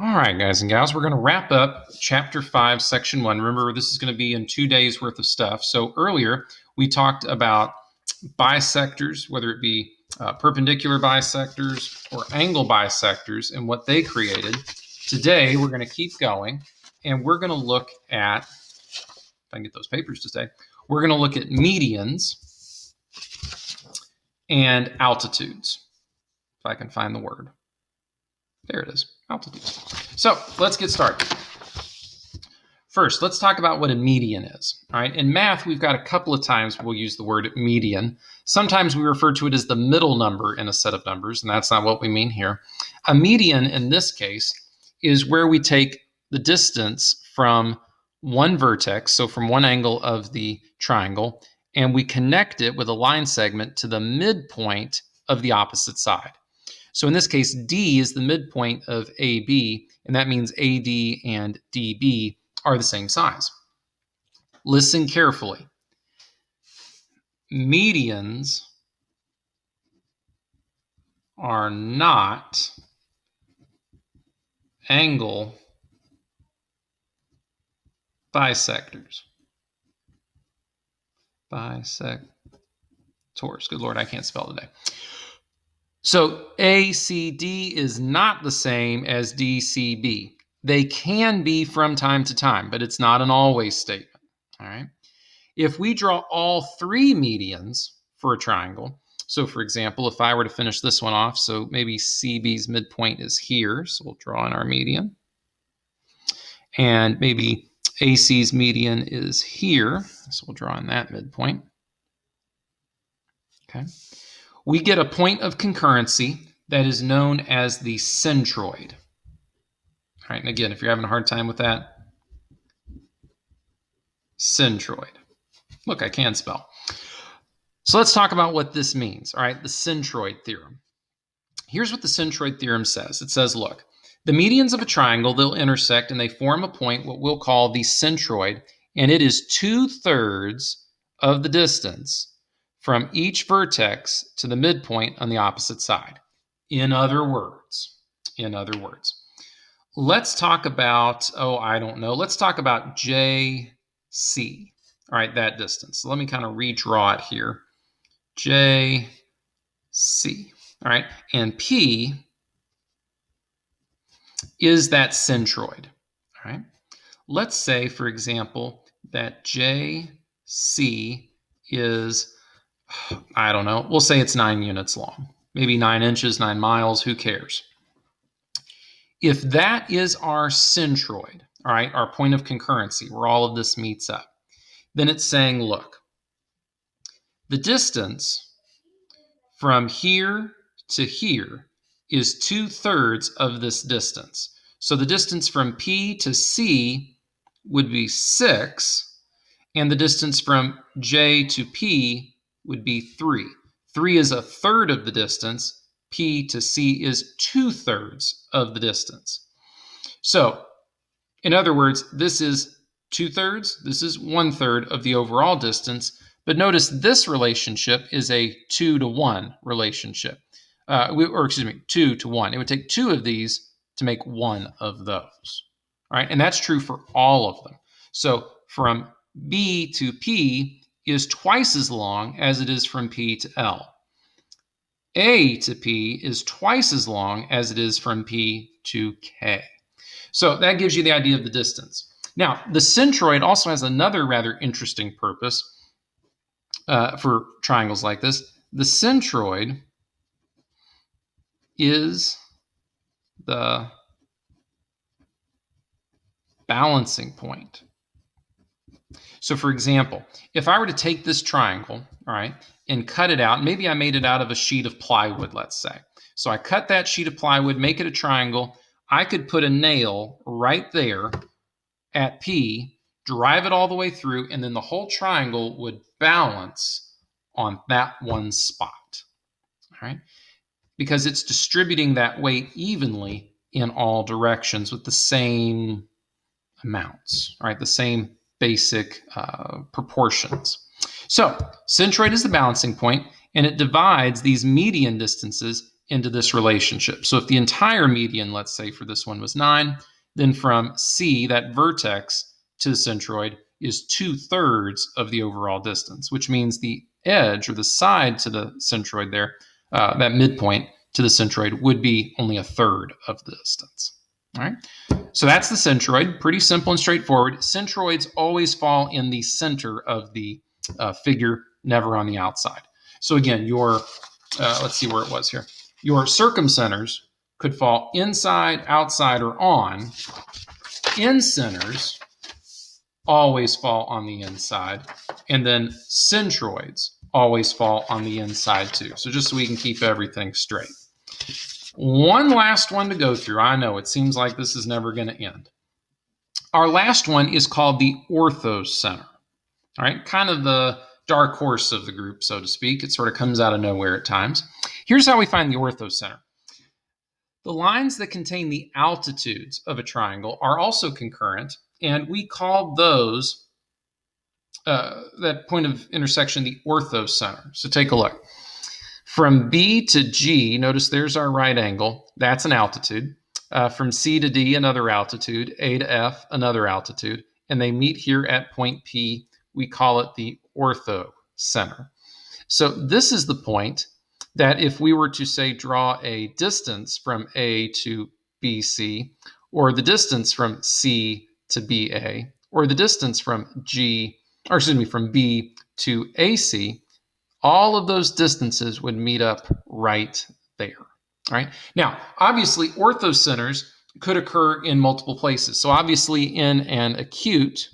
All right, guys and gals, we're going to wrap up Chapter 5, Section 1. Remember, this is going to be in 2 days worth of stuff. So earlier, we talked about bisectors, whether it be perpendicular bisectors or angle bisectors, and what they created. Today, we're going to keep going, and we're going to look at, if I can get those papers to stay, we're going to look at medians and altitudes, if I can find the word. There it is, altitudes. So let's get started. First, let's talk about what a median is. All right, in math, we've got a couple of times we'll use the word median. Sometimes we refer to it as the middle number in a set of numbers, and that's not what we mean here. A median, in this case, is where we take the distance from one vertex, so from one angle of the triangle, and we connect it with a line segment to the midpoint of the opposite side. So in this case, D is the midpoint of AB, and that means AD and DB are the same size. Listen carefully. Medians are not angle bisectors. Bisectors. Good Lord, I can't spell today. So ACD is not the same as DCB. They can be from time to time, but it's not an always statement. All right. If we draw all three medians for a triangle, so for example, if I were to finish this one off, so maybe CB's midpoint is here, so we'll draw in our median. And maybe AC's median is here, so we'll draw in that midpoint. Okay. We get a point of concurrency that is known as the centroid. All right, and again, if you're having a hard time with that, centroid. Look, I can spell. So let's talk about what this means. All right, the centroid theorem. Here's what the centroid theorem says. It says, look, the medians of a triangle, they'll intersect and they form a point, what we'll call the centroid, and it is 2/3 of the distance from each vertex to the midpoint on the opposite side. In other words, let's talk about, let's talk about JC. All right, that distance. So let me kind of redraw it here. JC. All right, and P is that centroid. All right, let's say, for example, that JC is, we'll say it's 9 units long, maybe 9 inches, 9 miles, who cares? If that is our centroid, all right, our point of concurrency, where all of this meets up, then it's saying, look, the distance from here to here is 2/3 of this distance. So the distance from P to C would be 6, and the distance from J to P would be 3. 3 is 1/3 of the distance. P to C is 2/3 of the distance. So, in other words, this is 2/3, this is 1/3 of the overall distance. But notice this relationship is a 2-to-1 relationship. 2-to-1. It would take 2 of these to make 1 of those. All right, and that's true for all of them. So from B to P is twice as long as it is from P to L. A to P is twice as long as it is from P to K. So that gives you the idea of the distance. Now, the centroid also has another rather interesting purpose for triangles like this. The centroid is the balancing point. So for example, if I were to take this triangle, all right, and cut it out, maybe I made it out of a sheet of plywood, let's say. So I cut that sheet of plywood, make it a triangle. I could put a nail right there at P, drive it all the way through, and then the whole triangle would balance on that one spot, all right? Because it's distributing that weight evenly in all directions with the same amounts, right? The same basic proportions. So centroid is the balancing point, and it divides these median distances into this relationship. So if the entire median, let's say for this one, was 9, then from C, that vertex, to the centroid is 2/3 of the overall distance, which means the edge or the side to the centroid there, that midpoint to the centroid, would be only 1/3 of the distance. All right. So that's the centroid. Pretty simple and straightforward. Centroids always fall in the center of the figure, never on the outside. So again, let's see where it was here. Your circumcenters could fall inside, outside, or on. Incenters always fall on the inside. And then centroids always fall on the inside too. So just so we can keep everything straight. One last one to go through. I know it seems like this is never going to end. Our last one is called the orthocenter. All right, kind of the dark horse of the group, so to speak. It sort of comes out of nowhere at times. Here's how we find the orthocenter. The lines that contain the altitudes of a triangle are also concurrent, and we call those, that point of intersection, the orthocenter. So take a look. From B to G, notice there's our right angle. That's an altitude. From C to D, another altitude. A to F, another altitude. And they meet here at point P. We call it the orthocenter. So this is the point that if we were to, say, draw a distance from A to BC, or the distance from C to BA, or the distance from from B to AC, all of those distances would meet up right there. All right. Now, obviously, orthocenters could occur in multiple places. So obviously, in an acute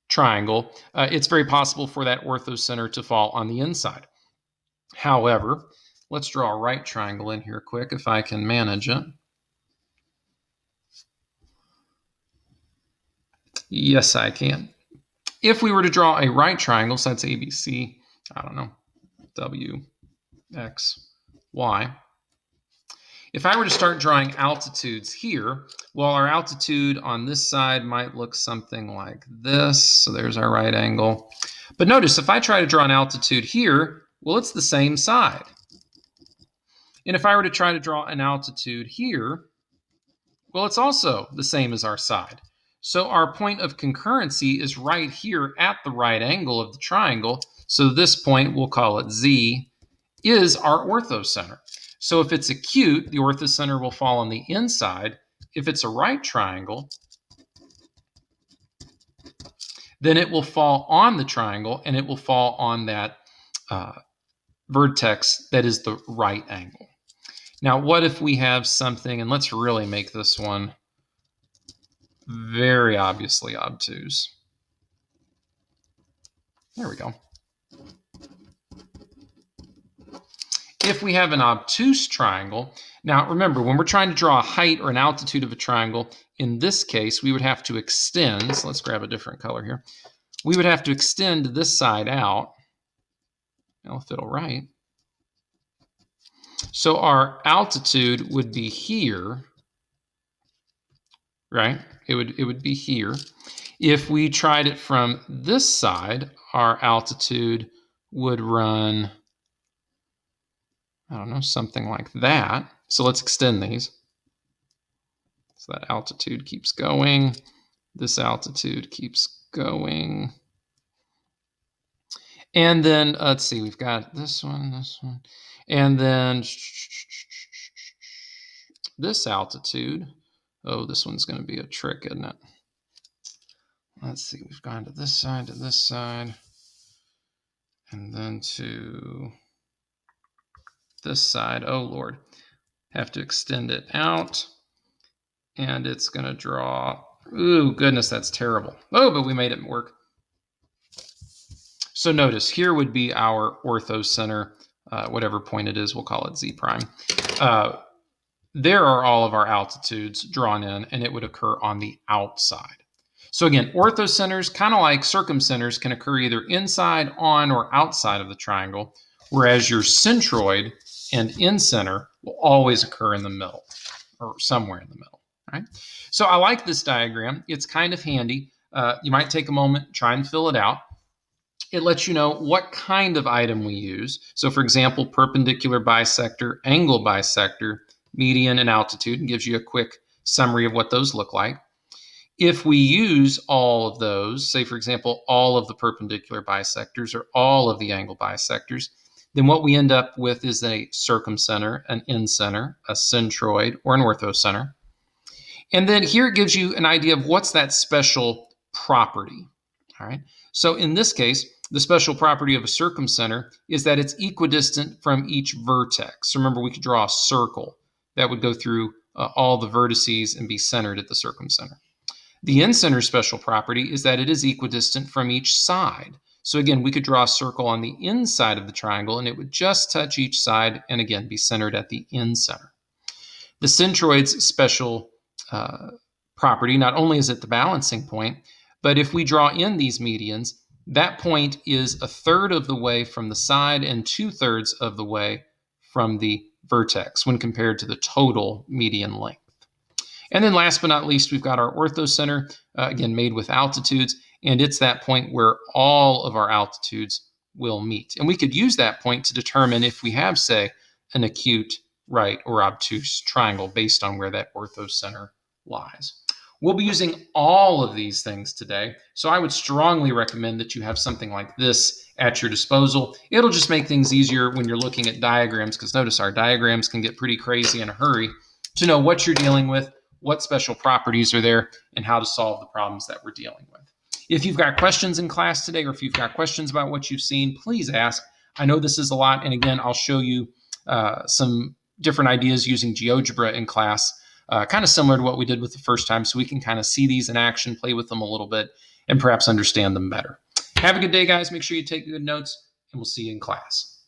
triangle, it's very possible for that orthocenter to fall on the inside. However, let's draw a right triangle in here quick if I can manage it. Yes, I can. If we were to draw a right triangle, so that's ABC, I don't know, W, X, Y. If I were to start drawing altitudes here, well, our altitude on this side might look something like this. So there's our right angle. But notice, if I try to draw an altitude here, well, it's the same side. And if I were to try to draw an altitude here, well, it's also the same as our side. So our point of concurrency is right here at the right angle of the triangle. So this point, we'll call it Z, is our orthocenter. So if it's acute, the orthocenter will fall on the inside. If it's a right triangle, then it will fall on the triangle, and it will fall on that vertex that is the right angle. Now, what if we have something, and let's really make this one very obviously obtuse. There we go. If we have an obtuse triangle, now remember, when we're trying to draw a height or an altitude of a triangle, in this case, we would have to extend. So let's grab a different color here. We would have to extend this side out. I'll fit it right. So our altitude would be here, right? It would be here. If we tried it from this side, our altitude would run, I don't know, something like that. So let's extend these. So that altitude keeps going. This altitude keeps going. And then, let's see, we've got this one. And then this altitude. Oh, this one's going to be a trick, isn't it? Let's see, we've gone to this side, and then to this side. Oh, Lord. Have to extend it out. And it's going to draw. Ooh, goodness, that's terrible. Oh, but we made it work. So notice, here would be our orthocenter, whatever point it is, we'll call it Z prime. There are all of our altitudes drawn in, and it would occur on the outside. So again, orthocenters, kind of like circumcenters, can occur either inside, on, or outside of the triangle, whereas your centroid and incenter will always occur in the middle, or somewhere in the middle. All right? So I like this diagram. It's kind of handy. You might take a moment, try and fill it out. It lets you know what kind of item we use. So for example, perpendicular bisector, angle bisector, median, and altitude, and gives you a quick summary of what those look like. If we use all of those, say for example, all of the perpendicular bisectors or all of the angle bisectors, then what we end up with is a circumcenter, an incenter, a centroid, or an orthocenter. And then here it gives you an idea of what's that special property. All right. So in this case, the special property of a circumcenter is that it's equidistant from each vertex. So remember, we could draw a circle that would go through all the vertices and be centered at the circumcenter. The incenter special property is that it is equidistant from each side. So again, we could draw a circle on the inside of the triangle and it would just touch each side and again be centered at the incenter. The centroid's special property, not only is it the balancing point, but if we draw in these medians, that point is a third of the way from the side and 2/3 of the way from the vertex when compared to the total median length. And then last but not least, we've got our orthocenter, again, made with altitudes, and it's that point where all of our altitudes will meet. And we could use that point to determine if we have, say, an acute, right, or obtuse triangle based on where that orthocenter lies. We'll be using all of these things today, so I would strongly recommend that you have something like this at your disposal. It'll just make things easier when you're looking at diagrams, because notice our diagrams can get pretty crazy in a hurry, to know what you're dealing with, what special properties are there, and how to solve the problems that we're dealing with. If you've got questions in class today, or if you've got questions about what you've seen, please ask. I know this is a lot, and again, I'll show you some different ideas using GeoGebra in class, kind of similar to what we did with the first time, so we can kind of see these in action, play with them a little bit, and perhaps understand them better. Have a good day, guys. Make sure you take good notes, and we'll see you in class.